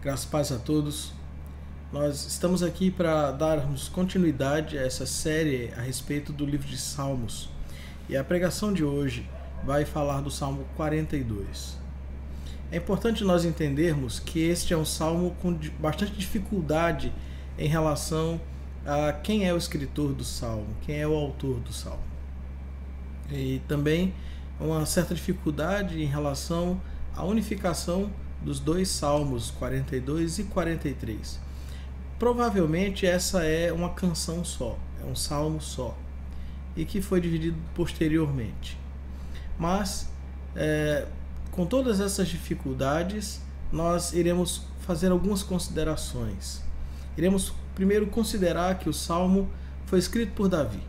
Graças e paz a todos. Nós estamos aqui para darmos continuidade a essa série a respeito do livro de Salmos. E a pregação de hoje vai falar do Salmo 42. É importante nós entendermos que este é um salmo com bastante dificuldade em relação a quem é o escritor do salmo, quem é o autor do salmo. E também uma certa dificuldade em relação à unificação dos dois salmos, 42 e 43. Provavelmente essa é uma canção só, é um salmo só, e que foi dividido posteriormente. Mas, com todas essas dificuldades, nós iremos fazer algumas considerações. Iremos primeiro considerar que o salmo foi escrito por Davi.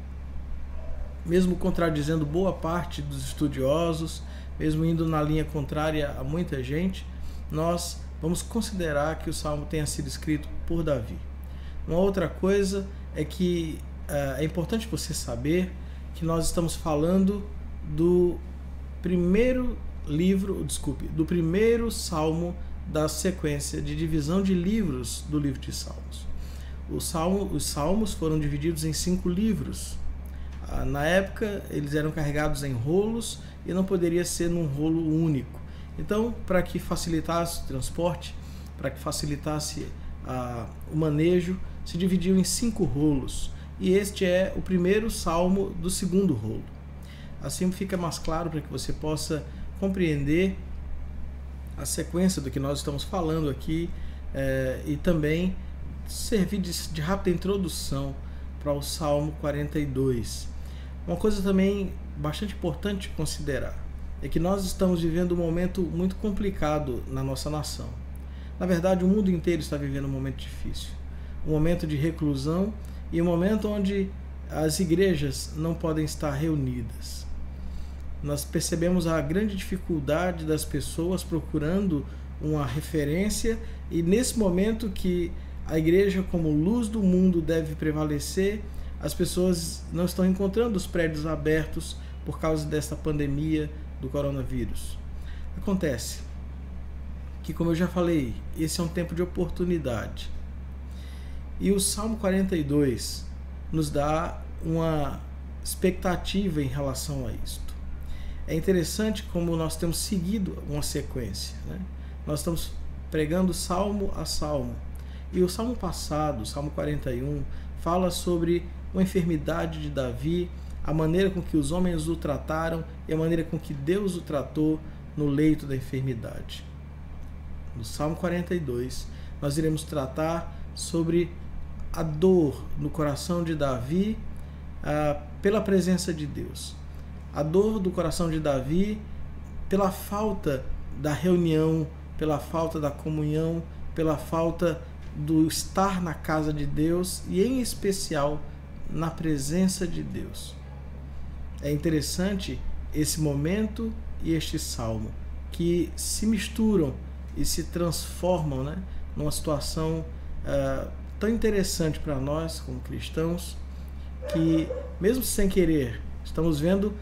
Mesmo contradizendo boa parte dos estudiosos, mesmo indo na linha contrária a muita gente, nós vamos considerar que o salmo tenha sido escrito por Davi. Uma outra coisa é que é importante você saber que nós estamos falando do primeiro salmo da sequência de divisão de livros do livro de Salmos. Os salmos foram divididos em 5 livros. Na época, eles eram carregados em rolos e não poderia ser num rolo único. Então, para que facilitasse o transporte, para que facilitasse o manejo, se dividiu em 5 rolos. E este é o primeiro salmo do segundo rolo. Assim fica mais claro para que você possa compreender a sequência do que nós estamos falando aqui e também servir de rápida introdução para o Salmo 42. Uma coisa também bastante importante de considerar é que nós estamos vivendo um momento muito complicado na nossa nação. Na verdade, o mundo inteiro está vivendo um momento difícil, um momento de reclusão e um momento onde as igrejas não podem estar reunidas. Nós percebemos a grande dificuldade das pessoas procurando uma referência e nesse momento que a igreja como luz do mundo deve prevalecer, as pessoas não estão encontrando os prédios abertos por causa desta pandemia do coronavírus. Acontece que, como eu já falei, esse é um tempo de oportunidade. E o Salmo 42 nos dá uma expectativa em relação a isto. É interessante como nós temos seguido uma sequência, né? Nós estamos pregando salmo a salmo. E o salmo passado, o Salmo 41, fala sobre uma enfermidade de Davi, a maneira com que os homens o trataram e a maneira com que Deus o tratou no leito da enfermidade. No Salmo 42, nós iremos tratar sobre a dor no coração de Davi pela presença de Deus. A dor do coração de Davi pela falta da reunião, pela falta da comunhão, pela falta do estar na casa de Deus e, em especial, na presença de Deus. É interessante esse momento e este salmo que se misturam e se transformam, né, numa situação tão interessante para nós como cristãos, que mesmo sem querer estamos vendo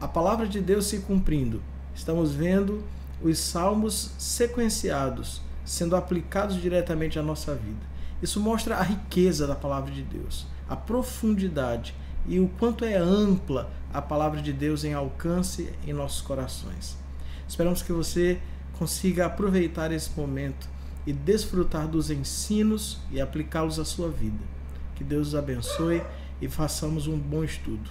a palavra de Deus se cumprindo, estamos vendo os salmos sequenciados sendo aplicados diretamente à nossa vida. Isso mostra a riqueza da palavra de Deus, a profundidade e o quanto é ampla a palavra de Deus em alcance em nossos corações. Esperamos que você consiga aproveitar esse momento e desfrutar dos ensinos e aplicá-los à sua vida. Que Deus os abençoe e façamos um bom estudo.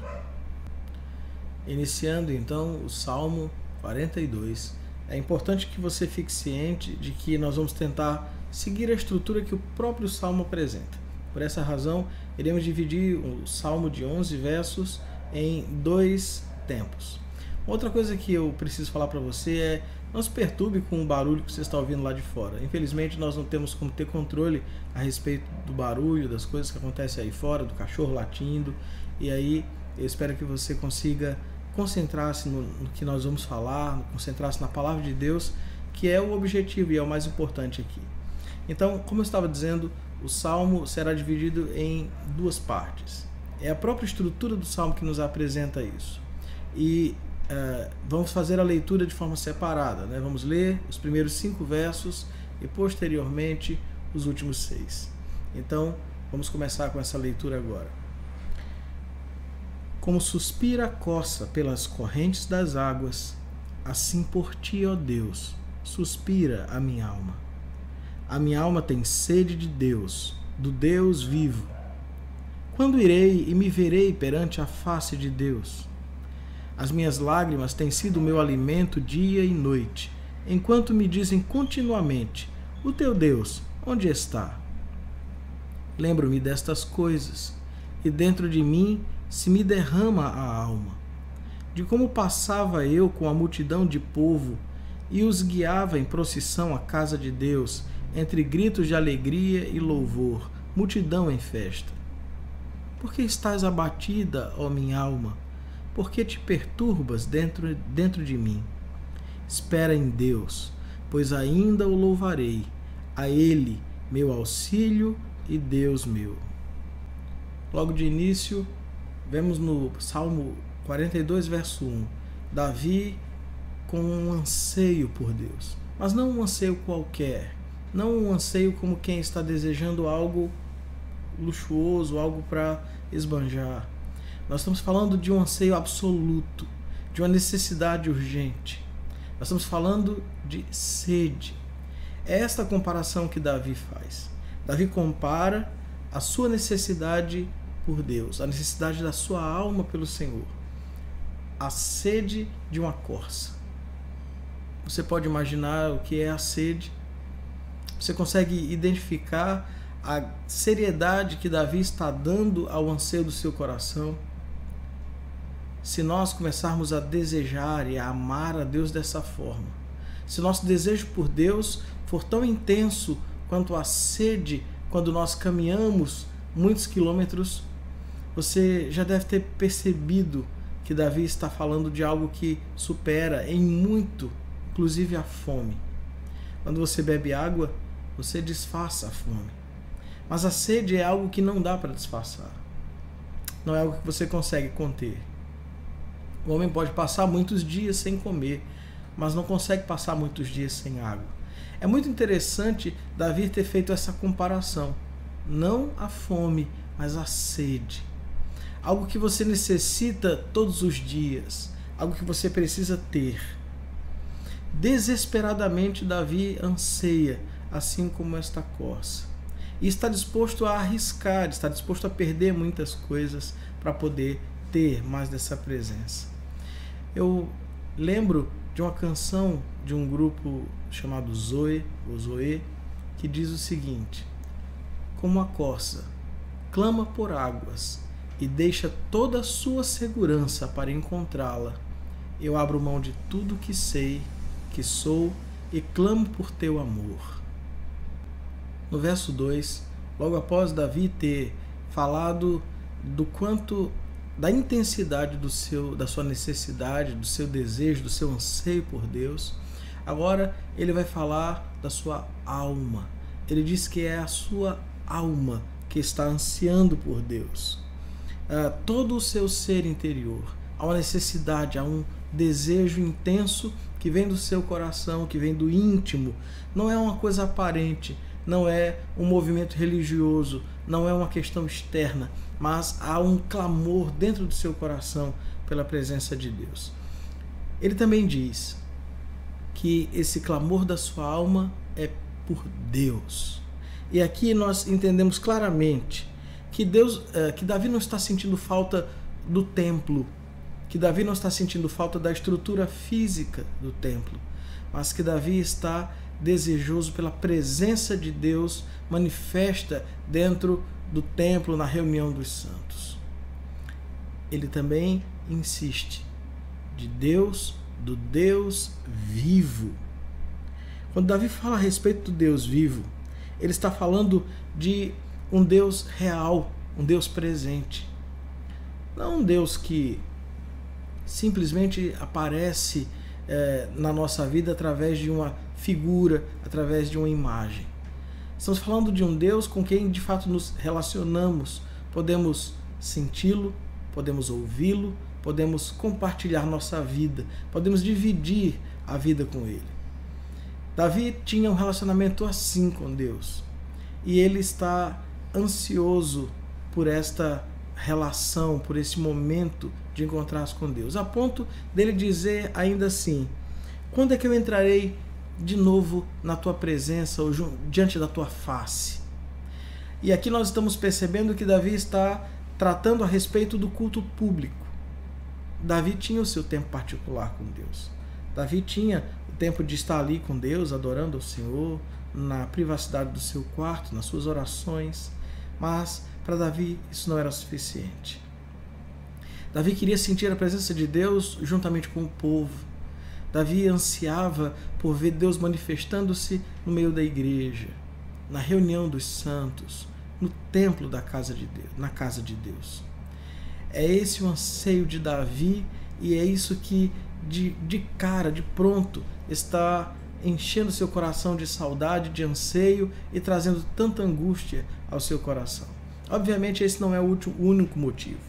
Iniciando então o Salmo 42, é importante que você fique ciente de que nós vamos tentar seguir a estrutura que o próprio Salmo apresenta. Por essa razão, iremos dividir o Salmo de 11 versos em 2 tempos. Outra coisa que eu preciso falar para você é: não se perturbe com o barulho que você está ouvindo lá de fora. Infelizmente, nós não temos como ter controle a respeito do barulho, das coisas que acontecem aí fora, do cachorro latindo. E aí, eu espero que você consiga concentrar-se no que nós vamos falar, concentrar-se na palavra de Deus, que é o objetivo e é o mais importante aqui. Então, como eu estava dizendo, o Salmo será dividido em 2 partes. É a própria estrutura do Salmo que nos apresenta isso. E vamos fazer a leitura de forma separada, né? Vamos ler os primeiros 5 versos e posteriormente os últimos 6. Então, vamos começar com essa leitura agora. Como suspira a coça pelas correntes das águas, assim por ti, ó Deus, suspira a minha alma. A minha alma tem sede de Deus, do Deus vivo. Quando irei e me verei perante a face de Deus? As minhas lágrimas têm sido o meu alimento dia e noite, enquanto me dizem continuamente: o teu Deus, onde está? Lembro-me destas coisas, e dentro de mim se me derrama a alma, de como passava eu com a multidão de povo e os guiava em procissão à casa de Deus, entre gritos de alegria e louvor, multidão em festa. Por que estás abatida, ó minha alma? Por que te perturbas dentro de mim? Espera em Deus, pois ainda o louvarei, a Ele, meu auxílio e Deus meu. Logo de início, vemos no Salmo 42, verso 1, Davi com um anseio por Deus, mas não um anseio qualquer, não um anseio como quem está desejando algo luxuoso, algo para esbanjar. Nós estamos falando de um anseio absoluto, de uma necessidade urgente. Nós estamos falando de sede. É esta a comparação que Davi faz. Davi compara a sua necessidade por Deus, a necessidade da sua alma pelo Senhor, a sede de uma corça. Você pode imaginar o que é a sede? Você consegue identificar a seriedade que Davi está dando ao anseio do seu coração? Se nós começarmos a desejar e a amar a Deus dessa forma, se nosso desejo por Deus for tão intenso quanto a sede quando nós caminhamos muitos quilômetros, você já deve ter percebido que Davi está falando de algo que supera em muito, inclusive a fome. Quando você bebe água, você disfarça a fome. Mas a sede é algo que não dá para disfarçar. Não é algo que você consegue conter. O homem pode passar muitos dias sem comer, mas não consegue passar muitos dias sem água. É muito interessante Davi ter feito essa comparação. Não a fome, mas a sede. Algo que você necessita todos os dias. Algo que você precisa ter. Desesperadamente Davi anseia, assim como esta corça. E está disposto a arriscar, está disposto a perder muitas coisas para poder ter mais dessa presença. Eu lembro de uma canção de um grupo chamado Zoe, que diz o seguinte: como a corça clama por águas e deixa toda a sua segurança para encontrá-la, eu abro mão de tudo que sei, que sou, e clamo por teu amor. No verso 2, logo após Davi ter falado do quanto, da intensidade da sua necessidade, do seu desejo, do seu anseio por Deus, agora ele vai falar da sua alma. Ele diz que é a sua alma que está ansiando por Deus. Todo o seu ser interior, há uma necessidade, há um desejo intenso que vem do seu coração, que vem do íntimo. Não é uma coisa aparente, não é um movimento religioso, não é uma questão externa, mas há um clamor dentro do seu coração pela presença de Deus. Ele também diz que esse clamor da sua alma é por Deus. E aqui nós entendemos claramente que Davi não está sentindo falta do templo, que Davi não está sentindo falta da estrutura física do templo, mas que Davi está desejoso pela presença de Deus manifesta dentro do templo, na reunião dos santos. Ele também insiste de Deus, do Deus vivo. Quando Davi fala a respeito do Deus vivo, ele está falando de um Deus real, um Deus presente. Não um Deus que simplesmente aparece na nossa vida através de uma figura, através de uma imagem. Estamos falando de um Deus com quem de fato nos relacionamos, podemos senti-lo, podemos ouvi-lo, podemos compartilhar nossa vida, podemos dividir a vida com Ele. Davi tinha um relacionamento assim com Deus. E ele está ansioso por esta relação, por esse momento de encontrar-se com Deus. A ponto dele dizer ainda assim: quando é que eu entrarei de novo na tua presença ou diante da tua face? E aqui nós estamos percebendo que Davi está tratando a respeito do culto público. Davi tinha o seu tempo particular com Deus. Davi tinha o tempo de estar ali com Deus, adorando ao Senhor, na privacidade do seu quarto, nas suas orações. Mas para Davi isso não era suficiente. Davi queria sentir a presença de Deus juntamente com o povo. Davi ansiava por ver Deus manifestando-se no meio da igreja, na reunião dos santos, no templo da casa de Deus, na casa de Deus. É esse o anseio de Davi e é isso que de pronto, está enchendo seu coração de saudade, de anseio e trazendo tanta angústia ao seu coração. Obviamente esse não é o único motivo.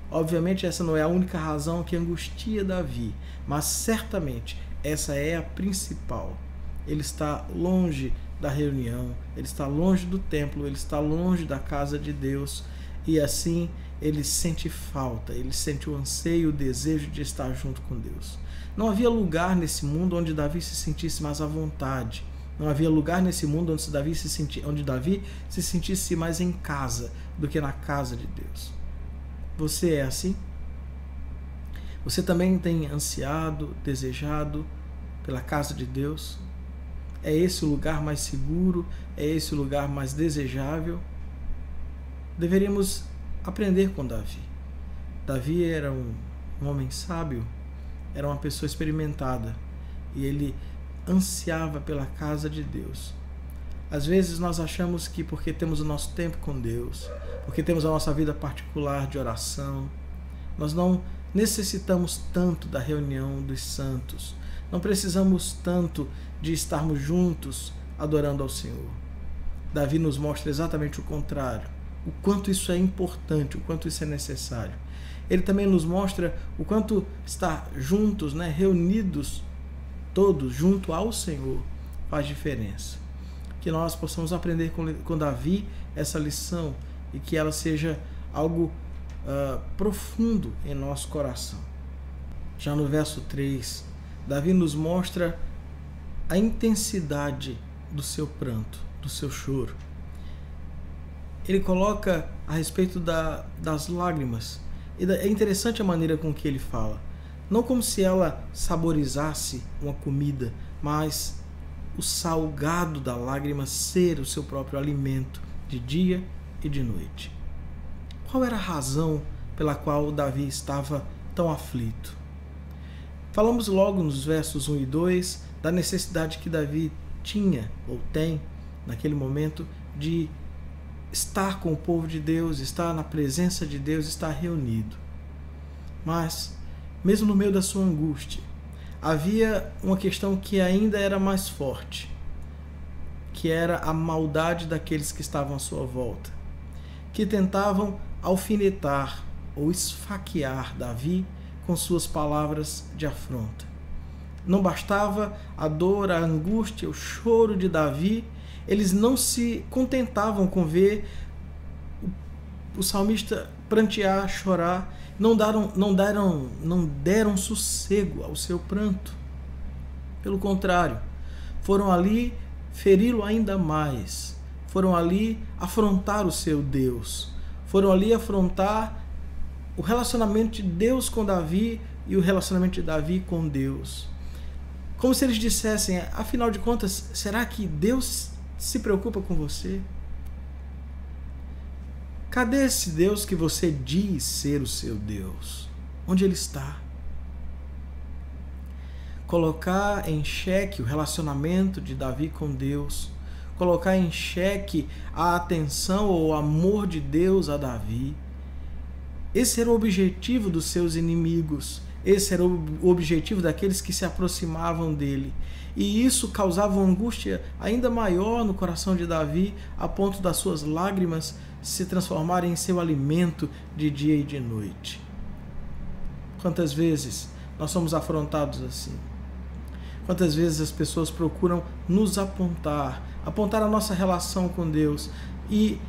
Obviamente essa não é a única razão que angustia Davi, mas certamente essa é a principal. Ele está longe da reunião, ele está longe do templo, ele está longe da casa de Deus e assim ele sente falta, ele sente o anseio, o desejo de estar junto com Deus. Não havia lugar nesse mundo onde Davi se sentisse mais à vontade. Não havia lugar nesse mundo onde Davi se sentisse mais em casa do que na casa de Deus. Você é assim? Você também tem ansiado, desejado pela casa de Deus? É esse o lugar mais seguro? É esse o lugar mais desejável? Deveríamos aprender com Davi. Davi era um homem sábio, era uma pessoa experimentada e ele ansiava pela casa de Deus. Às vezes nós achamos que porque temos o nosso tempo com Deus, porque temos a nossa vida particular de oração, nós não necessitamos tanto da reunião dos santos, não precisamos tanto de estarmos juntos adorando ao Senhor. Davi nos mostra exatamente o contrário, o quanto isso é importante, o quanto isso é necessário. Ele também nos mostra o quanto estar juntos, reunidos todos junto ao Senhor faz diferença. Que nós possamos aprender com Davi essa lição e que ela seja algo profundo em nosso coração. Já no verso 3, Davi nos mostra a intensidade do seu pranto, do seu choro. Ele coloca a respeito das lágrimas. E é interessante a maneira com que ele fala. Não como se ela saborizasse uma comida, mas o salgado da lágrima ser o seu próprio alimento de dia e de noite. Qual era a razão pela qual Davi estava tão aflito? Falamos logo nos versos 1 e 2 da necessidade que Davi tinha ou tem naquele momento de estar com o povo de Deus, estar na presença de Deus, estar reunido. Mas, mesmo no meio da sua angústia, havia uma questão que ainda era mais forte, que era a maldade daqueles que estavam à sua volta, que tentavam alfinetar ou esfaquear Davi com suas palavras de afronta. Não bastava a dor, a angústia, o choro de Davi, eles não se contentavam com ver o salmista prantear, chorar, não deram sossego ao seu pranto. Pelo contrário, foram ali feri-lo ainda mais, foram ali afrontar o seu Deus, foram ali afrontar o relacionamento de Deus com Davi e o relacionamento de Davi com Deus. Como se eles dissessem, afinal de contas, será que Deus se preocupa com você? Cadê esse Deus que você diz ser o seu Deus? Onde ele está? Colocar em xeque o relacionamento de Davi com Deus, colocar em xeque a atenção ou o amor de Deus a Davi. Esse era o objetivo dos seus inimigos, esse era o objetivo daqueles que se aproximavam dele. E isso causava uma angústia ainda maior no coração de Davi, a ponto das suas lágrimas se transformarem em seu alimento de dia e de noite. Quantas vezes nós somos afrontados assim? Quantas vezes as pessoas procuram nos apontar a nossa relação com Deus e,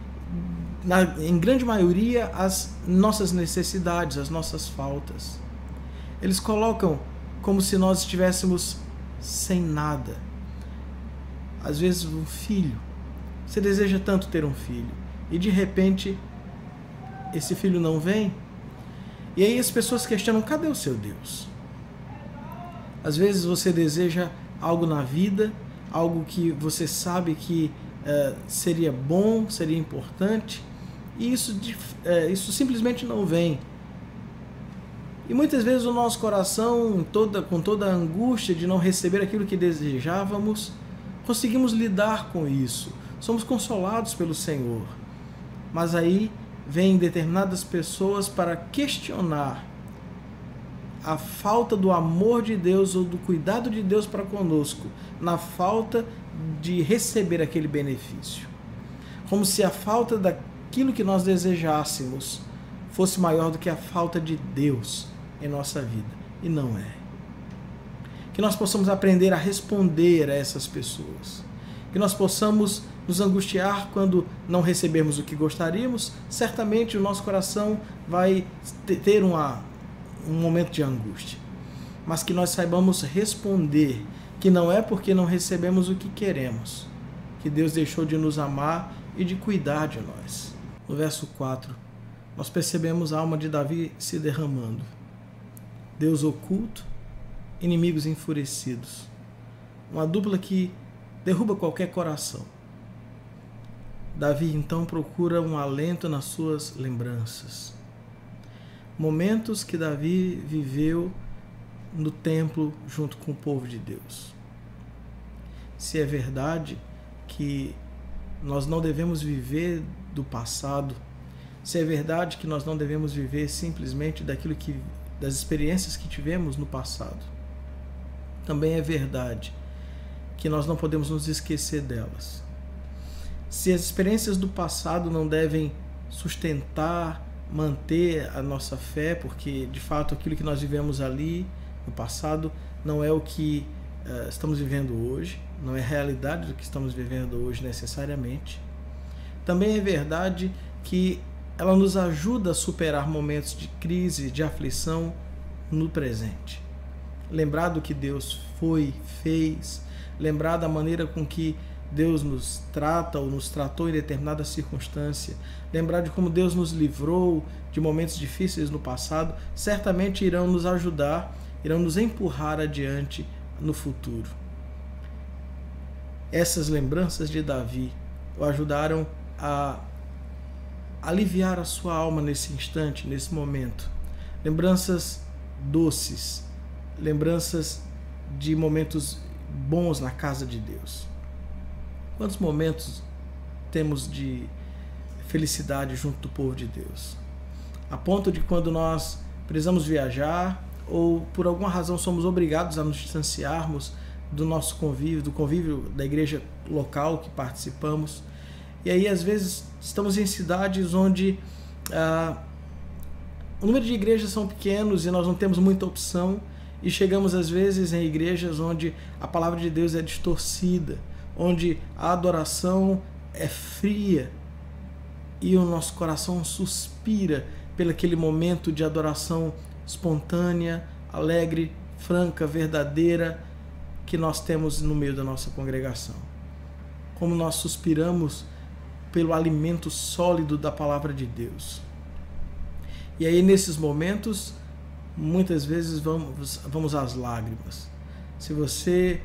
em grande maioria, as nossas necessidades, as nossas faltas. Eles colocam como se nós estivéssemos sem nada. Às vezes um filho, você deseja tanto ter um filho e de repente esse filho não vem, e aí as pessoas questionam: cadê o seu Deus? Às vezes você deseja algo na vida, algo que você sabe que seria bom, seria importante, e isso simplesmente não vem. E muitas vezes o nosso coração, com toda a angústia de não receber aquilo que desejávamos, conseguimos lidar com isso. Somos consolados pelo Senhor. Mas aí vêm determinadas pessoas para questionar a falta do amor de Deus ou do cuidado de Deus para conosco, na falta de receber aquele benefício. Como se a falta daquilo que nós desejássemos fosse maior do que a falta de Deus em nossa vida. E não é. Que nós possamos aprender a responder a essas pessoas. Que nós possamos nos angustiar quando não recebermos o que gostaríamos. Certamente o nosso coração vai ter um momento de angústia. Mas que nós saibamos responder que não é porque não recebemos o que queremos que Deus deixou de nos amar e de cuidar de nós. No verso 4, nós percebemos a alma de Davi se derramando. Deus oculto, inimigos enfurecidos. Uma dupla que derruba qualquer coração. Davi então procura um alento nas suas lembranças. Momentos que Davi viveu no templo junto com o povo de Deus. Se é verdade que nós não devemos viver do passado, se é verdade que nós não devemos viver simplesmente das experiências que tivemos no passado, também é verdade que nós não podemos nos esquecer delas. Se as experiências do passado não devem sustentar, manter a nossa fé, porque de fato aquilo que nós vivemos ali no passado não é o que estamos vivendo hoje, não é a realidade do que estamos vivendo hoje necessariamente. Também é verdade que ela nos ajuda a superar momentos de crise, de aflição no presente. Lembrar do que Deus fez, lembrar da maneira com que Deus nos trata ou nos tratou em determinada circunstância, lembrar de como Deus nos livrou de momentos difíceis no passado, certamente irão nos ajudar, irão nos empurrar adiante no futuro. Essas lembranças de Davi o ajudaram a aliviar a sua alma nesse instante, nesse momento. Lembranças doces, lembranças de momentos bons na casa de Deus. Quantos momentos temos de felicidade junto do povo de Deus? A ponto de quando nós precisamos viajar ou por alguma razão somos obrigados a nos distanciarmos do nosso convívio, do convívio da igreja local que participamos. E aí às vezes estamos em cidades onde o número de igrejas são pequenos e nós não temos muita opção, e chegamos às vezes em igrejas onde a palavra de Deus é distorcida, onde a adoração é fria e o nosso coração suspira pelo aquele momento de adoração espontânea, alegre, franca, verdadeira que nós temos no meio da nossa congregação. Como nós suspiramos pelo alimento sólido da palavra de Deus. E aí nesses momentos, muitas vezes vamos às lágrimas. Se você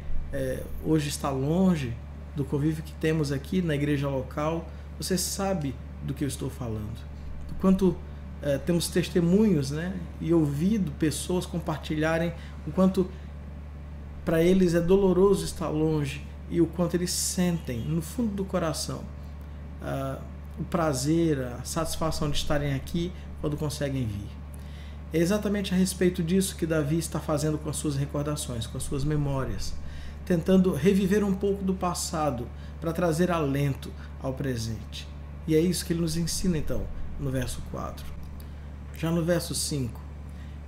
hoje está longe do convívio que temos aqui na igreja local, você sabe do que eu estou falando. Do quanto temos testemunhos, e ouvido pessoas compartilharem o quanto para eles é doloroso estar longe e o quanto eles sentem no fundo do coração o prazer, a satisfação de estarem aqui quando conseguem vir. É exatamente a respeito disso que Davi está fazendo com as suas recordações, com as suas memórias, tentando reviver um pouco do passado para trazer alento ao presente. E é isso que ele nos ensina então no verso 4. Já no verso 5,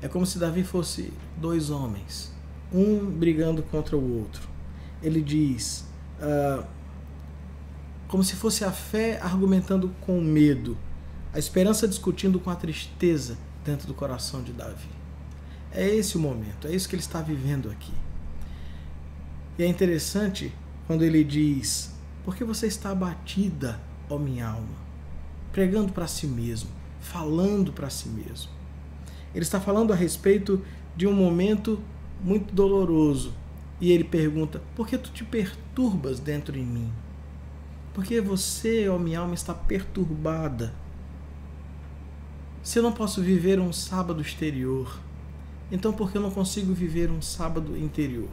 é como se Davi fosse dois homens um brigando contra o outro. Ele diz, como se fosse a fé argumentando com o medo, a esperança discutindo com a tristeza dentro do coração de Davi. É esse o momento, é isso que ele está vivendo aqui. E é interessante quando ele diz, por que você está abatida, ó minha alma? Pregando para si mesmo, falando para si mesmo. Ele está falando a respeito de um momento muito doloroso. E ele pergunta, por que tu te perturbas dentro de mim? Por que você, ó minha alma, está perturbada? Se eu não posso viver um sábado exterior, então por que eu não consigo viver um sábado interior?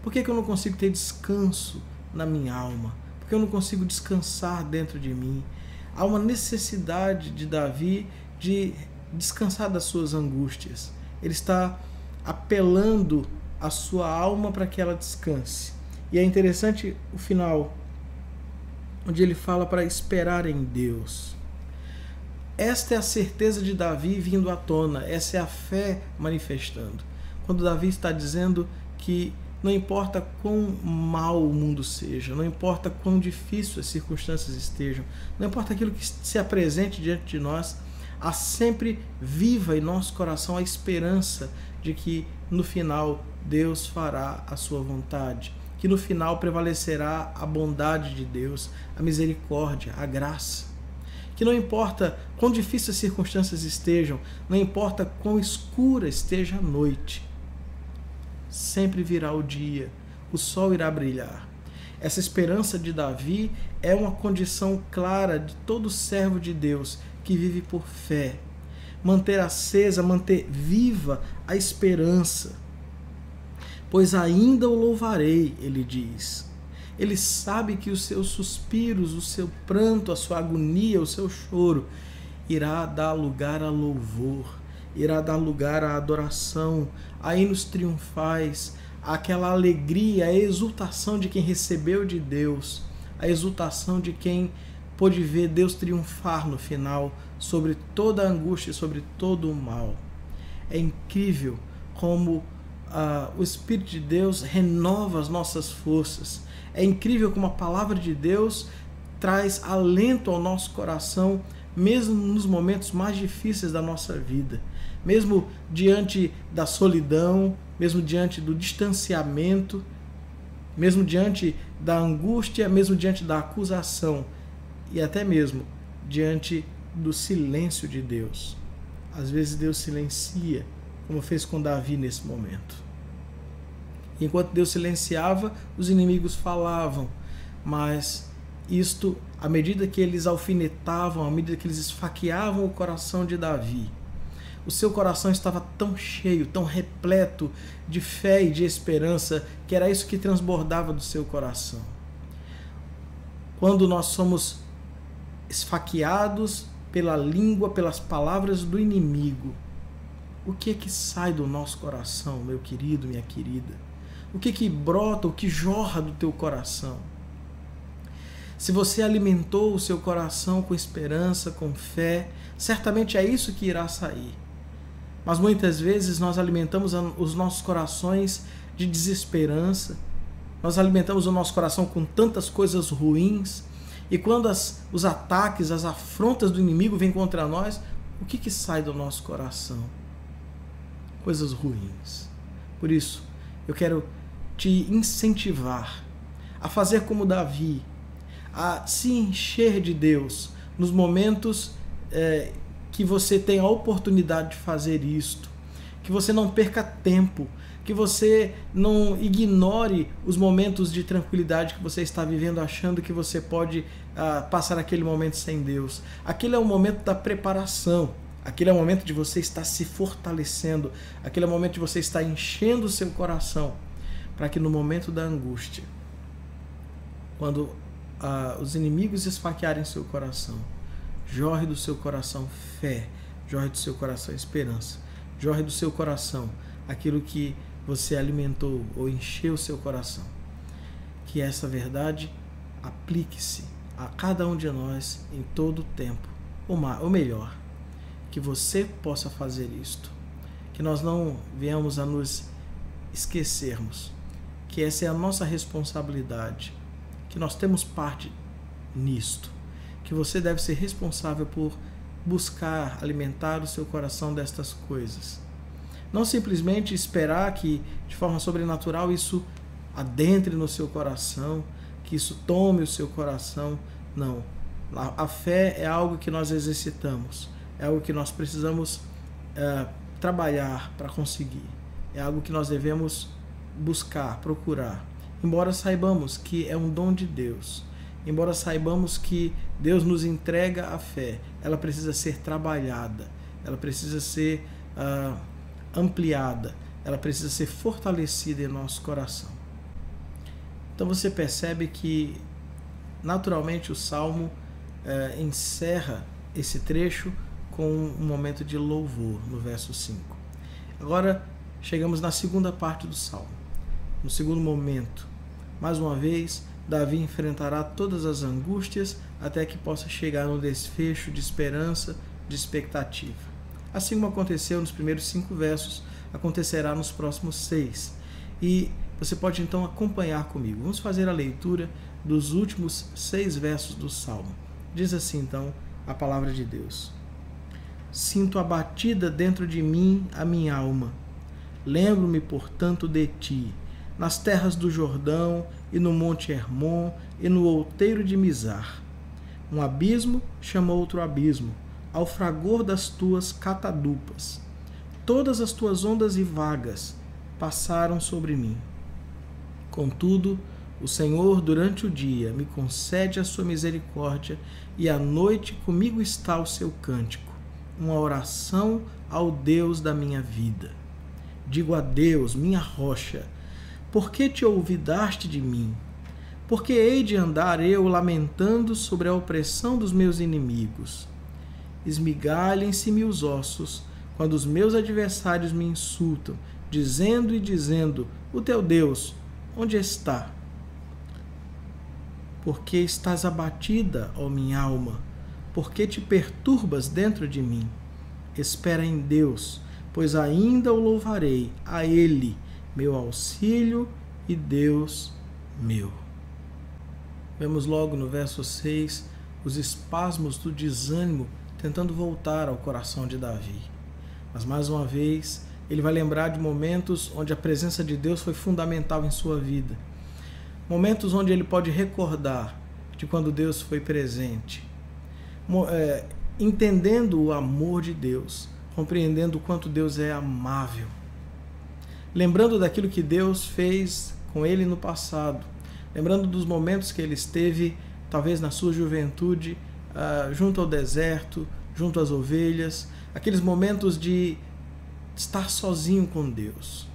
Por que eu não consigo ter descanso na minha alma? Por que eu não consigo descansar dentro de mim? Há uma necessidade de Davi de descansar das suas angústias. Ele está apelando a sua alma para que ela descanse. E é interessante o final, onde ele fala para esperar em Deus. Esta é a certeza de Davi vindo à tona, essa é a fé manifestando. Quando Davi está dizendo que não importa quão mal o mundo seja, não importa quão difícil as circunstâncias estejam, não importa aquilo que se apresente diante de nós, há sempre viva em nosso coração a esperança de que no final Deus fará a sua vontade, que no final prevalecerá a bondade de Deus, a misericórdia, a graça. Que não importa quão difíceis as circunstâncias estejam, não importa quão escura esteja a noite, sempre virá o dia, o sol irá brilhar. Essa esperança de Davi é uma condição clara de todo servo de Deus que vive por fé. Manter acesa, manter viva a esperança. Pois ainda o louvarei, ele diz. Ele sabe que os seus suspiros, o seu pranto, a sua agonia, o seu choro irá dar lugar a louvor, irá dar lugar à adoração, a hinos triunfais, àquela alegria, a exultação de quem recebeu de Deus, a exultação de quem pôde ver Deus triunfar no final sobre toda a angústia, sobre todo o mal. É incrível como o Espírito de Deus renova as nossas forças. É incrível como a palavra de Deus traz alento ao nosso coração, mesmo nos momentos mais difíceis da nossa vida. Mesmo diante da solidão, mesmo diante do distanciamento, mesmo diante da angústia, mesmo diante da acusação e até mesmo diante do silêncio de Deus. Às vezes Deus silencia, como fez com Davi nesse momento. Enquanto Deus silenciava, os inimigos falavam, mas isto, à medida que eles alfinetavam, à medida que eles esfaqueavam o coração de Davi, o seu coração estava tão cheio, tão repleto de fé e de esperança, que era isso que transbordava do seu coração. Quando nós somos esfaqueados pela língua, pelas palavras do inimigo, o que é que sai do nosso coração, meu querido, minha querida? O que é que brota, o que jorra do teu coração? Se você alimentou o seu coração com esperança, com fé, certamente é isso que irá sair. Mas muitas vezes nós alimentamos os nossos corações de desesperança, nós alimentamos o nosso coração com tantas coisas ruins, e quando os ataques, as afrontas do inimigo vêm contra nós, o que sai do nosso coração? Coisas ruins. Por isso, eu quero te incentivar a fazer como Davi, a se encher de Deus nos momentos que você tem a oportunidade de fazer isto, que você não perca tempo, que você não ignore os momentos de tranquilidade que você está vivendo achando que você pode passar aquele momento sem Deus. Aquele é o momento da preparação, aquele é o momento de você estar se fortalecendo, aquele é o momento de você estar enchendo o seu coração, para que no momento da angústia, quando os inimigos esfaquearem seu coração, jorre do seu coração fé, jorre do seu coração esperança, jorre do seu coração aquilo que você alimentou ou encheu o seu coração. Que essa verdade aplique-se a cada um de nós em todo o tempo, ou melhor, que você possa fazer isto, que nós não venhamos a nos esquecermos que essa é a nossa responsabilidade, que nós temos parte nisto, que você deve ser responsável por buscar alimentar o seu coração destas coisas. Não simplesmente esperar que, de forma sobrenatural, isso adentre no seu coração, que isso tome o seu coração. Não. A fé é algo que nós exercitamos, é algo que nós precisamos trabalhar para conseguir, é algo que nós devemos buscar, procurar. Embora saibamos que é um dom de Deus, embora saibamos que Deus nos entrega a fé, ela precisa ser trabalhada, ela precisa ser ampliada, ela precisa ser fortalecida em nosso coração. Então você percebe que naturalmente o Salmo encerra esse trecho com um momento de louvor no verso 5. Agora chegamos na segunda parte do Salmo, no segundo momento. Mais uma vez, Davi enfrentará todas as angústias até que possa chegar no desfecho de esperança, de expectativa. Assim como aconteceu nos primeiros 5 versos, acontecerá nos próximos 6. E você pode então acompanhar comigo. Vamos fazer a leitura dos últimos 6 versos do Salmo. Diz assim então a palavra de Deus: Sinto abatida dentro de mim a minha alma. Lembro-me, portanto, de ti, nas terras do Jordão, e no monte Hermon, e no outeiro de Mizar. Um abismo chama outro abismo, ao fragor das tuas catadupas. Todas as tuas ondas e vagas passaram sobre mim. Contudo, o Senhor, durante o dia, me concede a sua misericórdia, e à noite comigo está o seu cântico, uma oração ao Deus da minha vida. Digo a Deus, minha rocha, por que te olvidaste de mim? Por que hei de andar eu lamentando sobre a opressão dos meus inimigos? Esmigalhem-se-me os ossos, quando os meus adversários me insultam, dizendo e dizendo, o teu Deus, onde está? Porque estás abatida, ó minha alma? Porque te perturbas dentro de mim? Espera em Deus, pois ainda o louvarei, a Ele, meu auxílio e Deus meu. Vemos logo no verso 6 os espasmos do desânimo tentando voltar ao coração de Davi. Mas mais uma vez, ele vai lembrar de momentos onde a presença de Deus foi fundamental em sua vida. Momentos onde ele pode recordar de quando Deus foi presente. Entendendo o amor de Deus, compreendendo o quanto Deus é amável. Lembrando daquilo que Deus fez com ele no passado. Lembrando dos momentos que ele esteve, talvez na sua juventude, junto ao deserto, junto às ovelhas. Aqueles momentos de estar sozinho com Deus.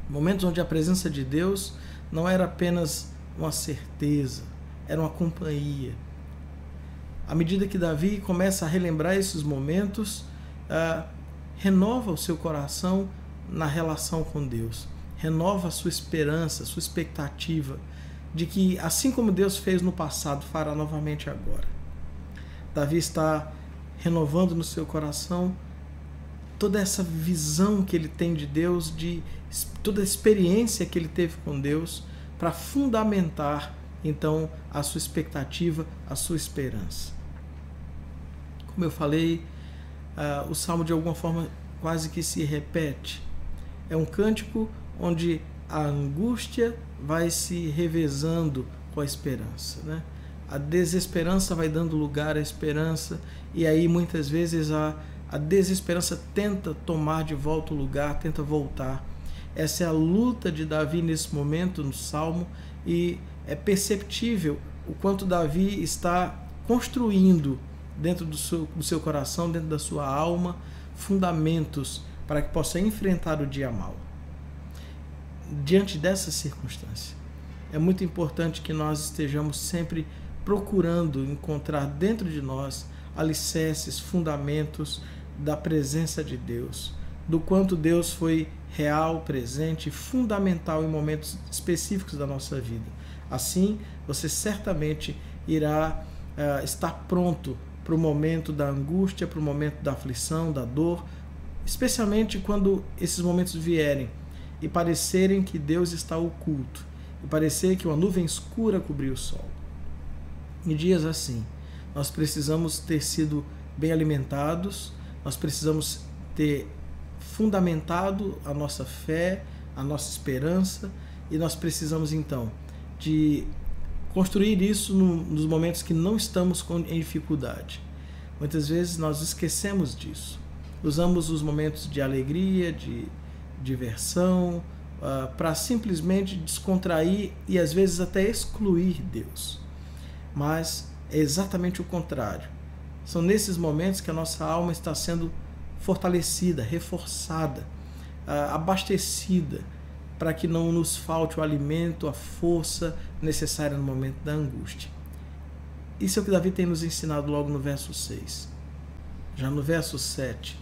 Momentos onde a presença de Deus não era apenas uma certeza, era uma companhia. À medida que Davi começa a relembrar esses momentos, renova o seu coração na relação com Deus. Renova a sua esperança, a sua expectativa de que, assim como Deus fez no passado, fará novamente agora. Davi está renovando no seu coração toda essa visão que ele tem de Deus, de toda a experiência que ele teve com Deus, para fundamentar então a sua expectativa, a sua esperança. Como eu falei, o Salmo de alguma forma quase que se repete. É um cântico onde a angústia vai se revezando com a esperança, né? A desesperança vai dando lugar à esperança, e aí muitas vezes a desesperança tenta tomar de volta o lugar, tenta voltar. Essa é a luta de Davi nesse momento no Salmo, e é perceptível o quanto Davi está construindo dentro do seu coração, dentro da sua alma, fundamentos para que possa enfrentar o dia mau. Diante dessa circunstância, é muito importante que nós estejamos sempre procurando encontrar dentro de nós alicerces, fundamentos da presença de Deus, do quanto Deus foi real, presente e fundamental em momentos específicos da nossa vida. Assim, você certamente irá estar pronto para o momento da angústia, para o momento da aflição, da dor, especialmente quando esses momentos vierem. e parecerem que Deus está oculto, e parecer que uma nuvem escura cobriu o sol. Em dias assim, nós precisamos ter sido bem alimentados, nós precisamos ter fundamentado a nossa fé, a nossa esperança, e nós precisamos então de construir isso nos momentos que não estamos em dificuldade. Muitas vezes nós esquecemos disso. Usamos os momentos de alegria, de diversão, para simplesmente descontrair e às vezes até excluir Deus. Mas é exatamente o contrário. São nesses momentos que a nossa alma está sendo fortalecida, reforçada, abastecida, para que não nos falte o alimento, a força necessária no momento da angústia. Isso é o que Davi tem nos ensinado logo no verso 6. Já no verso 7,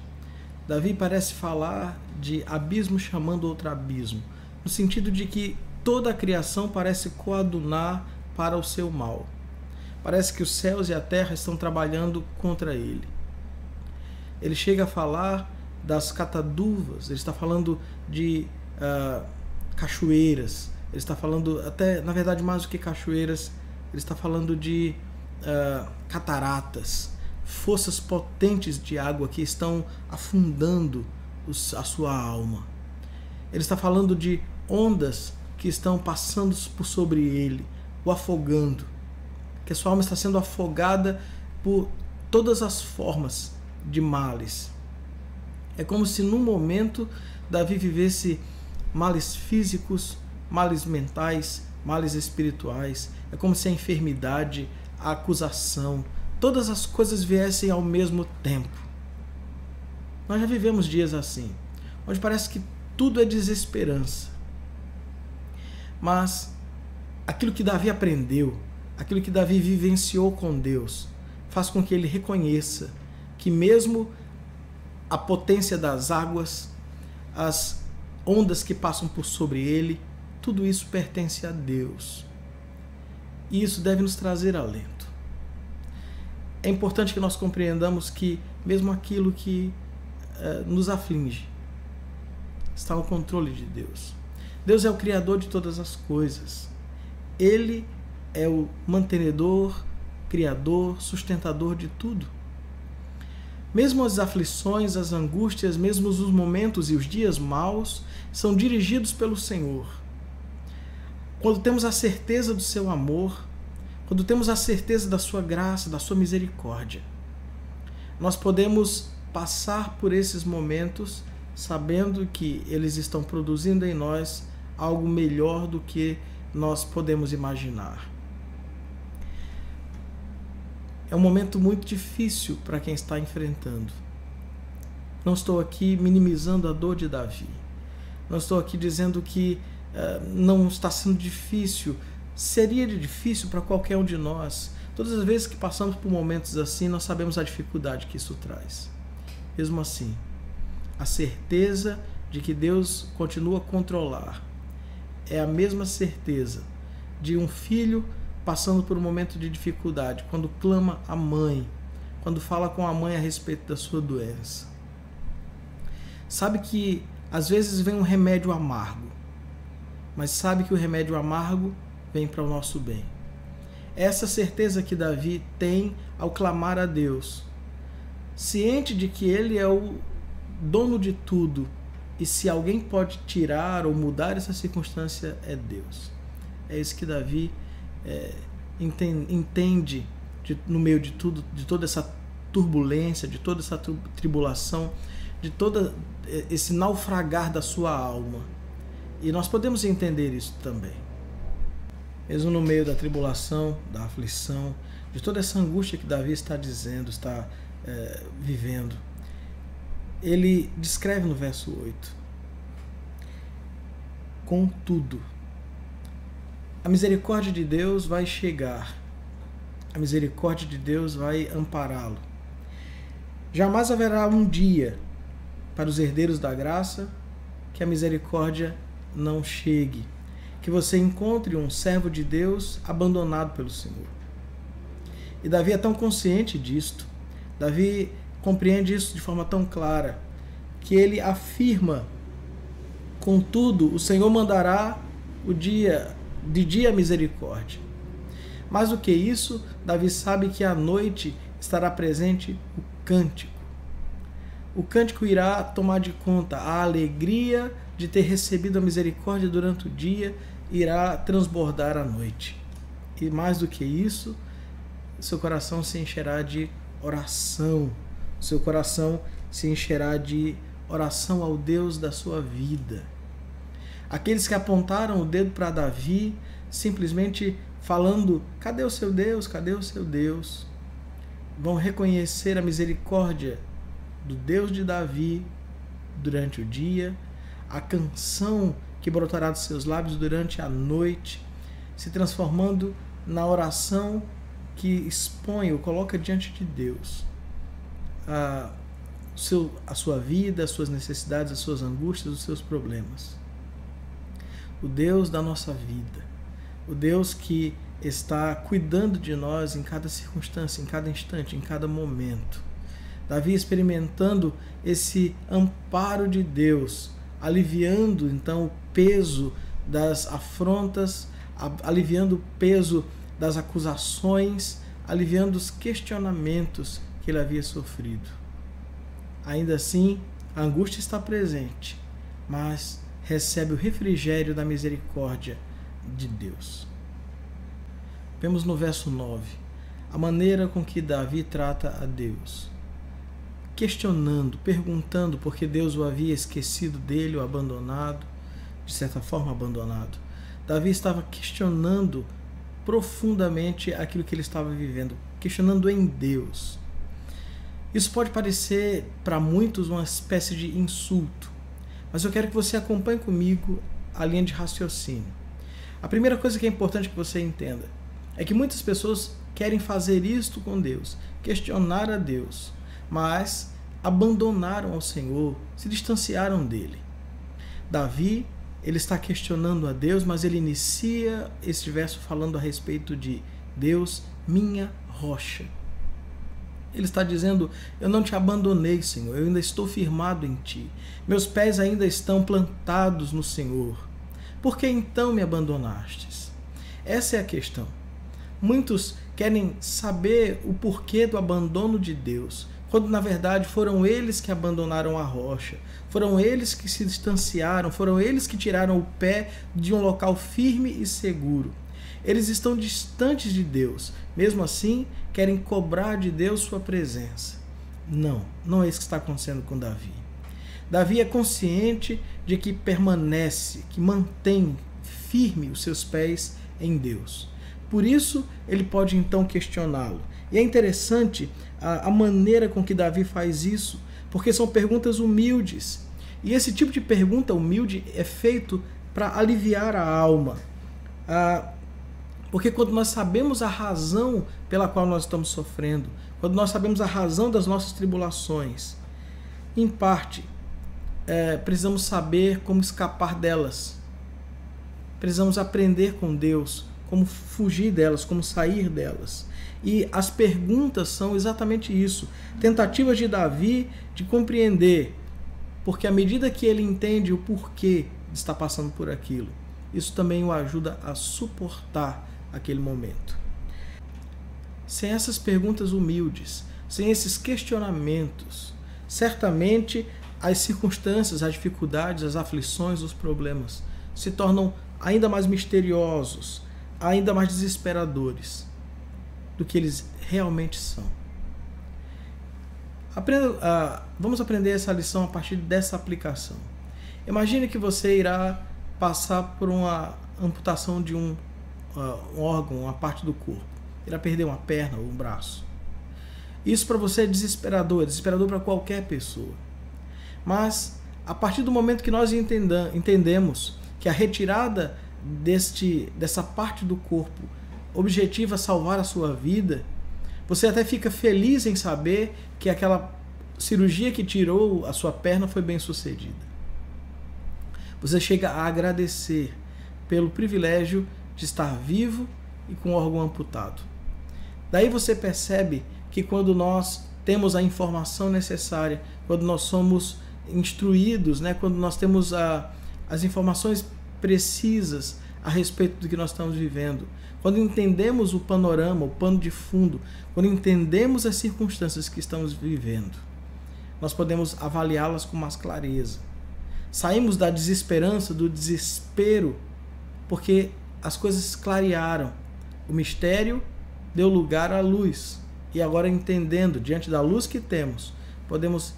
Davi parece falar de abismo chamando outro abismo, no sentido de que toda a criação parece coadunar para o seu mal. Parece que os céus e a terra estão trabalhando contra ele. Ele chega a falar das cataduvas, ele está falando de cachoeiras, ele está falando, até na verdade mais do que cachoeiras, ele está falando de cataratas, forças potentes de água que estão afundando a sua alma. Ele está falando de ondas que estão passando por sobre ele, o afogando, que a sua alma está sendo afogada por todas as formas de males. É como se num momento Davi vivesse males físicos, males mentais, males espirituais. É como se a enfermidade, a acusação, todas as coisas viessem ao mesmo tempo. Nós já vivemos dias assim, onde parece que tudo é desesperança. Mas aquilo que Davi aprendeu, aquilo que Davi vivenciou com Deus, faz com que ele reconheça que mesmo a potência das águas, as ondas que passam por sobre ele, tudo isso pertence a Deus. E isso deve nos trazer alento. É importante que nós compreendamos que mesmo aquilo que nos aflige está no controle de Deus. Deus é o Criador de todas as coisas. Ele é o mantenedor, criador, sustentador de tudo. Mesmo as aflições, as angústias, mesmo os momentos e os dias maus são dirigidos pelo Senhor. Quando temos a certeza do seu amor, quando temos a certeza da sua graça, da sua misericórdia, nós podemos passar por esses momentos sabendo que eles estão produzindo em nós algo melhor do que nós podemos imaginar. É um momento muito difícil para quem está enfrentando. Não estou aqui minimizando a dor de Davi. Não estou aqui dizendo que não está sendo difícil. Seria difícil para qualquer um de nós. Todas as vezes que passamos por momentos assim, nós sabemos a dificuldade que isso traz. Mesmo assim, a certeza de que Deus continua a controlar é a mesma certeza de um filho passando por um momento de dificuldade, quando clama a mãe, quando fala com a mãe a respeito da sua doença. Sabe que às vezes vem um remédio amargo, mas sabe que o remédio amargo vem para o nosso bem. Essa certeza que Davi tem ao clamar a Deus, ciente de que ele é o dono de tudo, e se alguém pode tirar ou mudar essa circunstância é Deus. É isso que Davi entende no meio de tudo, de toda essa turbulência, de toda essa tribulação, de todo esse naufragar da sua alma. E nós podemos entender isso também. Mesmo no meio da tribulação, da aflição, de toda essa angústia que Davi está dizendo, está vivendo, ele descreve no verso 8: contudo, a misericórdia de Deus vai chegar, a misericórdia de Deus vai ampará-lo. Jamais haverá um dia para os herdeiros da graça que a misericórdia não chegue, que você encontre um servo de Deus abandonado pelo Senhor. E Davi é tão consciente disto, Davi compreende isso de forma tão clara, que ele afirma Contudo, o Senhor mandará de dia a misericórdia. Mais do que isso, Davi sabe que à noite estará presente o cântico. O cântico irá tomar de conta a alegria de ter recebido a misericórdia durante o dia, irá transbordar à noite. E mais do que isso, seu coração se encherá de oração. Seu coração se encherá de oração ao Deus da sua vida. Aqueles que apontaram o dedo para Davi, simplesmente falando: cadê o seu Deus? Cadê o seu Deus? Vão reconhecer a misericórdia do Deus de Davi durante o dia, a canção que brotará dos seus lábios durante a noite, se transformando na oração que expõe ou coloca diante de Deus a sua vida, as suas necessidades, as suas angústias, os seus problemas. O Deus da nossa vida, o Deus que está cuidando de nós em cada circunstância, em cada instante, em cada momento. Davi experimentando esse amparo de Deus, aliviando então o peso das afrontas, aliviando o peso das acusações, aliviando os questionamentos que ele havia sofrido. Ainda assim, a angústia está presente, mas recebe o refrigério da misericórdia de Deus. Vemos no verso 9 a maneira com que Davi trata a Deus, questionando, perguntando por que Deus o havia esquecido dele, o abandonado, de certa forma abandonado. Davi estava questionando profundamente aquilo que ele estava vivendo, questionando em Deus. Isso pode parecer para muitos uma espécie de insulto, mas eu quero que você acompanhe comigo a linha de raciocínio. A primeira coisa que é importante que você entenda é que muitas pessoas querem fazer isto com Deus, questionar a Deus, mas abandonaram ao Senhor, se distanciaram dele. Davi, ele está questionando a Deus, mas ele inicia este verso falando a respeito de Deus, minha rocha. Ele está dizendo: eu não te abandonei, Senhor, eu ainda estou firmado em ti. Meus pés ainda estão plantados no Senhor. Por que então me abandonastes? Essa é a questão. Muitos querem saber o porquê do abandono de Deus, quando na verdade foram eles que abandonaram a rocha, foram eles que se distanciaram, foram eles que tiraram o pé de um local firme e seguro. Eles estão distantes de Deus, mesmo assim querem cobrar de Deus sua presença. Não é isso que está acontecendo com Davi. Davi é consciente de que permanece, que mantém firme os seus pés em Deus. Por isso, ele pode então questioná-lo. E é interessante a maneira com que Davi faz isso, porque são perguntas humildes. E esse tipo de pergunta humilde é feito para aliviar a alma. Porque quando nós sabemos a razão pela qual nós estamos sofrendo, quando nós sabemos a razão das nossas tribulações, em parte, precisamos saber como escapar delas. Precisamos aprender com Deus como fugir delas, como sair delas. E as perguntas são exatamente isso, tentativas de Davi de compreender, porque à medida que ele entende o porquê está passando por aquilo, isso também o ajuda a suportar aquele momento. Sem essas perguntas humildes, sem esses questionamentos, certamente as circunstâncias, as dificuldades, as aflições, os problemas se tornam ainda mais misteriosos, ainda mais desesperadores do que eles realmente são. Vamos aprender essa lição a partir dessa aplicação. Imagine que você irá passar por uma amputação de um órgão, uma parte do corpo. Irá perder uma perna ou um braço. Isso para você é desesperador para qualquer pessoa. Mas, a partir do momento que nós entendemos que a retirada dessa parte do corpo objetiva salvar a sua vida, você até fica feliz em saber que aquela cirurgia que tirou a sua perna foi bem sucedida. Você chega a agradecer pelo privilégio de estar vivo e com o órgão amputado. Daí você percebe que quando nós temos a informação necessária, quando nós somos instruídos, quando nós temos a as informações precisas a respeito do que nós estamos vivendo, quando entendemos o panorama, o pano de fundo, quando entendemos as circunstâncias que estamos vivendo, nós podemos avaliá-las com mais clareza. Saímos da desesperança, do desespero, porque as coisas clarearam. O mistério deu lugar à luz. E agora, entendendo, diante da luz que temos, podemos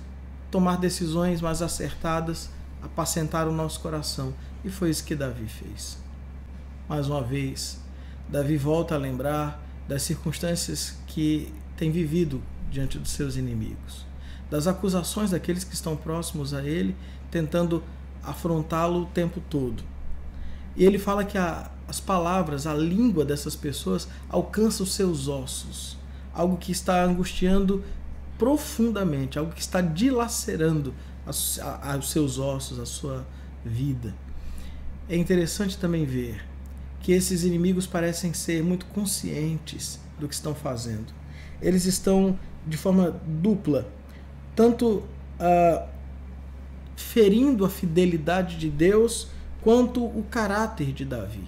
tomar decisões mais acertadas, apacentar o nosso coração. E foi isso que Davi fez. Mais uma vez, Davi volta a lembrar das circunstâncias que tem vivido diante dos seus inimigos, das acusações daqueles que estão próximos a ele, tentando afrontá-lo o tempo todo. E ele fala que as palavras, a língua dessas pessoas alcança os seus ossos, algo que está angustiando profundamente, algo que está dilacerando os seus ossos, a sua vida. É interessante também ver que esses inimigos parecem ser muito conscientes do que estão fazendo. Eles estão de forma dupla, tanto ferindo a fidelidade de Deus, quanto o caráter de Davi.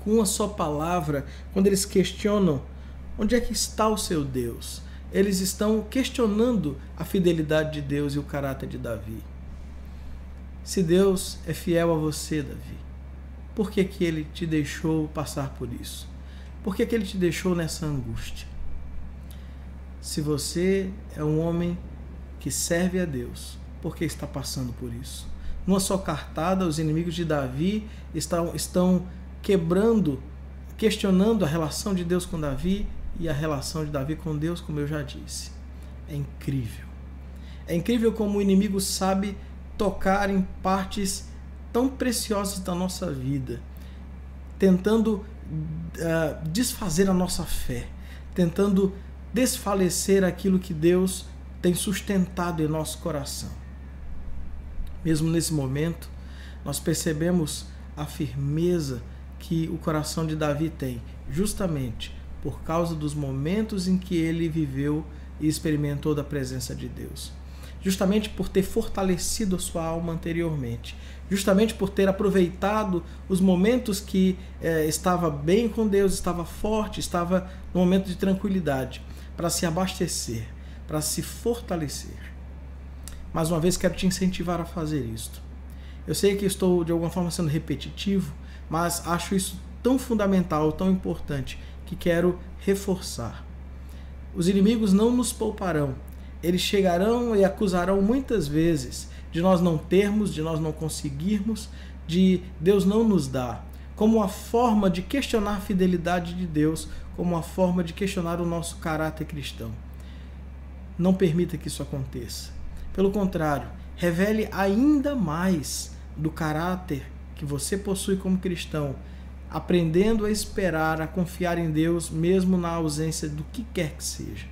Com uma só palavra, quando eles questionam onde é que está o seu Deus, eles estão questionando a fidelidade de Deus e o caráter de Davi. Se Deus é fiel a você, Davi, por que que ele te deixou passar por isso? Por que que ele te deixou nessa angústia? Se você é um homem que serve a Deus, por que está passando por isso? Numa só cartada, os inimigos de Davi estão quebrando, questionando a relação de Deus com Davi e a relação de Davi com Deus, como eu já disse. É incrível. É incrível como o inimigo sabe tocar em partes tão preciosas da nossa vida, tentando desfazer a nossa fé, tentando desfalecer aquilo que Deus tem sustentado em nosso coração. Mesmo nesse momento, nós percebemos a firmeza que o coração de Davi tem, justamente por causa dos momentos em que ele viveu e experimentou da presença de Deus. Justamente por ter fortalecido a sua alma anteriormente, justamente por ter aproveitado os momentos que estava bem com Deus, estava forte, estava no momento de tranquilidade, para se abastecer, para se fortalecer. Mais uma vez, quero te incentivar a fazer isto. Eu sei que estou, de alguma forma, sendo repetitivo, mas acho isso tão fundamental, tão importante, que quero reforçar. Os inimigos não nos pouparão. Eles chegarão e acusarão muitas vezes de nós não termos, de nós não conseguirmos, de Deus não nos dar, como uma forma de questionar a fidelidade de Deus, como uma forma de questionar o nosso caráter cristão. Não permita que isso aconteça. Pelo contrário, revele ainda mais do caráter que você possui como cristão, aprendendo a esperar, a confiar em Deus, mesmo na ausência do que quer que seja.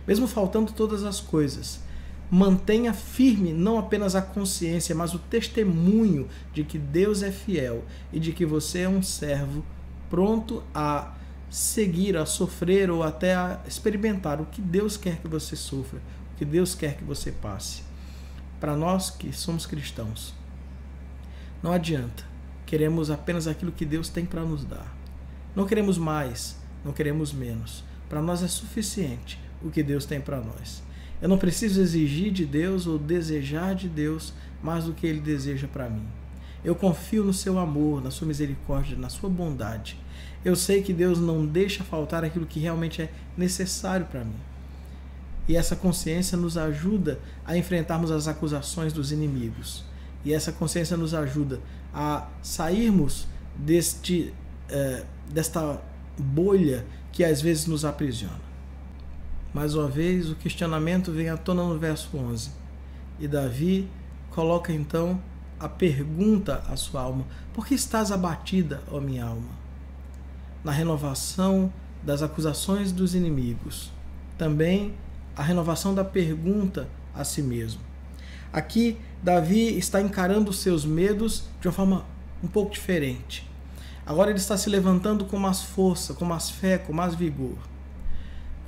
Mesmo faltando todas as coisas, mantenha firme não apenas a consciência, mas o testemunho de que Deus é fiel e de que você é um servo pronto a seguir, a sofrer ou até a experimentar o que Deus quer que você sofra, o que Deus quer que você passe. Para nós que somos cristãos, não adianta. Queremos apenas aquilo que Deus tem para nos dar. Não queremos mais, não queremos menos. Para nós é suficiente o que Deus tem para nós. Eu não preciso exigir de Deus ou desejar de Deus mais do que Ele deseja para mim. Eu confio no seu amor, na sua misericórdia, na sua bondade. Eu sei que Deus não deixa faltar aquilo que realmente é necessário para mim. E essa consciência nos ajuda a enfrentarmos as acusações dos inimigos. E essa consciência nos ajuda a sairmos desta bolha que às vezes nos aprisiona. Mais uma vez, o questionamento vem à tona no verso 11. E Davi coloca então a pergunta à sua alma: por que estás abatida, ó minha alma? Na renovação das acusações dos inimigos, também a renovação da pergunta a si mesmo. Aqui, Davi está encarando os seus medos de uma forma um pouco diferente. Agora ele está se levantando com mais força, com mais fé, com mais vigor.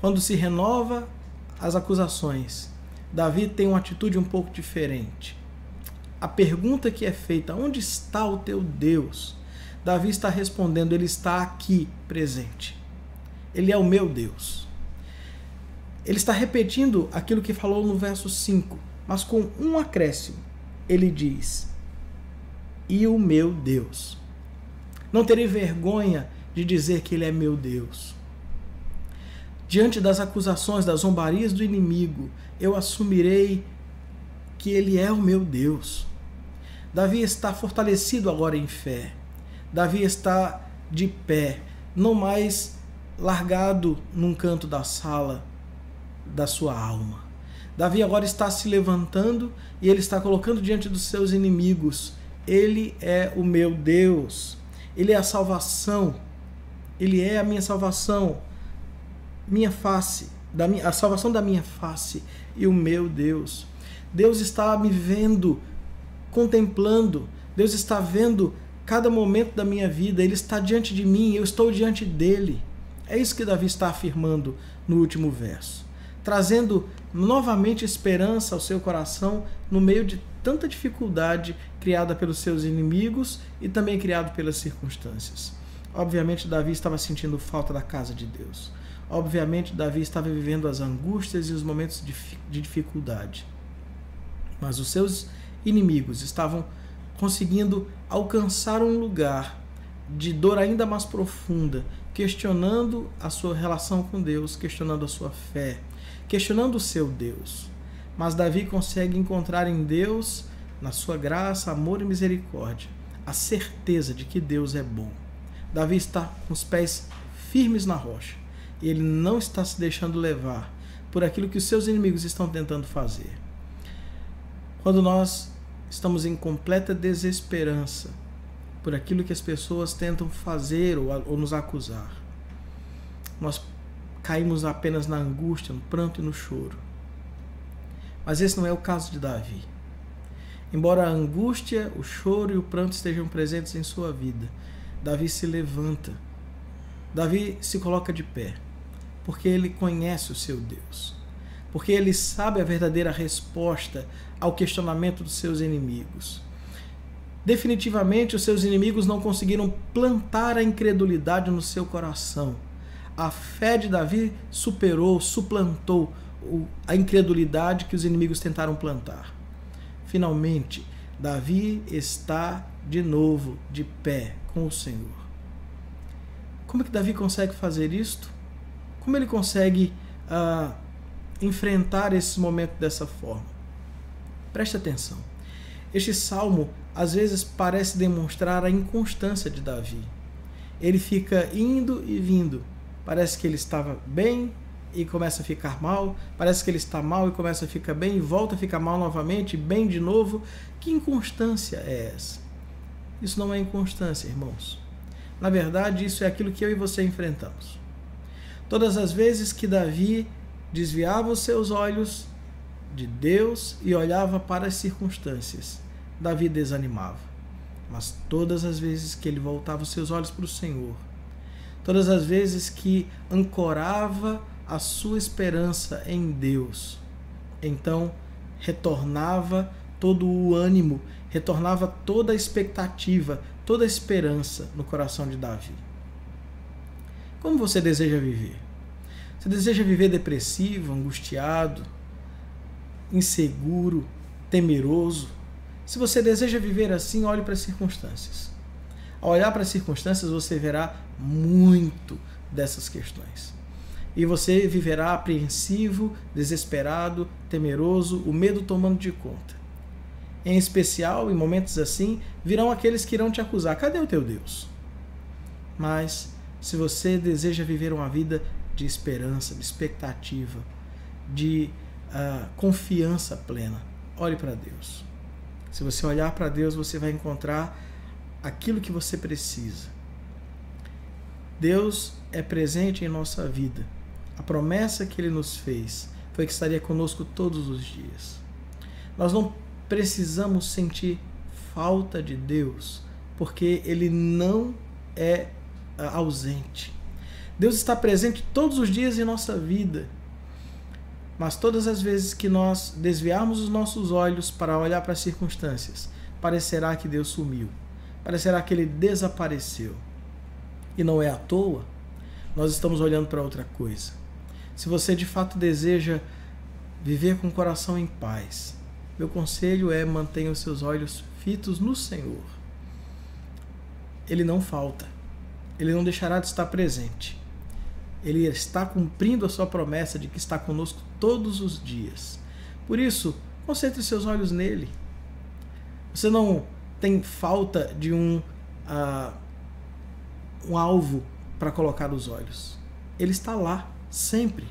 Quando se renova as acusações, Davi tem uma atitude um pouco diferente. a pergunta que é feita, onde está o teu Deus? Davi está respondendo, ele está aqui presente. Ele é o meu Deus. Ele está repetindo aquilo que falou no verso 5, mas com um acréscimo. Ele diz, e o meu Deus. Não terei vergonha de dizer que ele é meu Deus. Diante das acusações, das zombarias do inimigo, eu assumirei que ele é o meu Deus. Davi está fortalecido agora em fé. Davi está de pé, não mais largado num canto da sala da sua alma. Davi agora está se levantando e ele está colocando diante dos seus inimigos. Ele é o meu Deus. Ele é a salvação. Ele é a minha salvação. Minha face, a salvação da minha face e o meu Deus. Deus está me vendo, contemplando. Deus está vendo cada momento da minha vida. Ele está diante de mim, eu estou diante dele. É isso que Davi está afirmando no último verso, trazendo novamente esperança ao seu coração no meio de tanta dificuldade criada pelos seus inimigos e também criado pelas circunstâncias. Obviamente, Davi estava sentindo falta da casa de Deus. Obviamente, Davi estava vivendo as angústias e os momentos de dificuldade. Mas os seus inimigos estavam conseguindo alcançar um lugar de dor ainda mais profunda, questionando a sua relação com Deus, questionando a sua fé, questionando o seu Deus. Mas Davi consegue encontrar em Deus, na sua graça, amor e misericórdia, a certeza de que Deus é bom. Davi está com os pés firmes na rocha e ele não está se deixando levar por aquilo que os seus inimigos estão tentando fazer. Quando nós estamos em completa desesperança por aquilo que as pessoas tentam fazer ou nos acusar, nós caímos apenas na angústia, no pranto e no choro. Mas esse não é o caso de Davi. Embora a angústia, o choro e o pranto estejam presentes em sua vida, Davi se levanta. Davi se coloca de pé, porque ele conhece o seu Deus, porque ele sabe a verdadeira resposta ao questionamento dos seus inimigos. Definitivamente, os seus inimigos não conseguiram plantar a incredulidade no seu coração. A fé de Davi suplantou a incredulidade que os inimigos tentaram plantar. Finalmente, Davi está de novo de pé com o Senhor. Como é que Davi consegue fazer isto? Como ele consegue enfrentar esse momento dessa forma? Preste atenção. Este salmo às vezes parece demonstrar a inconstância de Davi. Ele fica indo e vindo. Parece que ele estava bem e começa a ficar mal. Parece que ele está mal e começa a ficar bem e volta a ficar mal novamente, bem de novo. Que inconstância é essa? Isso não é inconstância, irmãos. Na verdade, isso é aquilo que eu e você enfrentamos. Todas as vezes que Davi desviava os seus olhos de Deus e olhava para as circunstâncias, Davi desanimava. Mas todas as vezes que ele voltava os seus olhos para o Senhor, todas as vezes que ancorava a sua esperança em Deus, então retornava todo o ânimo, retornava toda a expectativa, toda a esperança no coração de Davi. Como você deseja viver? Você deseja viver depressivo, angustiado, inseguro, temeroso? Se você deseja viver assim, olhe para as circunstâncias. Ao olhar para as circunstâncias, você verá muito dessas questões. E você viverá apreensivo, desesperado, temeroso, o medo tomando de conta. Em especial, em momentos assim, virão aqueles que irão te acusar. Cadê o teu Deus? Mas, se você deseja viver uma vida de esperança, de expectativa, de confiança plena, olhe para Deus. Se você olhar para Deus, você vai encontrar aquilo que você precisa. Deus é presente em nossa vida. A promessa que Ele nos fez foi que estaria conosco todos os dias. Nós não precisamos sentir falta de Deus, porque Ele não é ausente. Deus está presente todos os dias em nossa vida. Mas todas as vezes que nós desviarmos os nossos olhos para olhar para as circunstâncias, parecerá que Deus sumiu, parecerá que Ele desapareceu. E não é à toa, nós estamos olhando para outra coisa. Se você de fato deseja viver com o coração em paz, meu conselho é: mantenha os seus olhos fitos no Senhor. Ele não falta, Ele não deixará de estar presente. Ele está cumprindo a sua promessa de que está conosco todos os dias. Por isso, concentre seus olhos nele. Você não tem falta de um alvo para colocar os olhos. Ele está lá, sempre.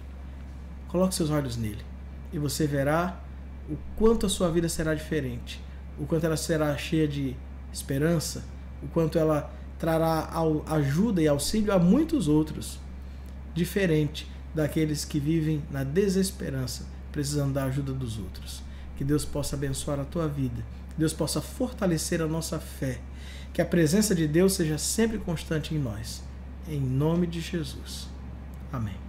Coloque seus olhos nele e você verá o quanto a sua vida será diferente, o quanto ela será cheia de esperança, o quanto ela trará ajuda e auxílio a muitos outros, diferente daqueles que vivem na desesperança, precisando da ajuda dos outros. Que Deus possa abençoar a tua vida, que Deus possa fortalecer a nossa fé, que a presença de Deus seja sempre constante em nós. Em nome de Jesus. Amém.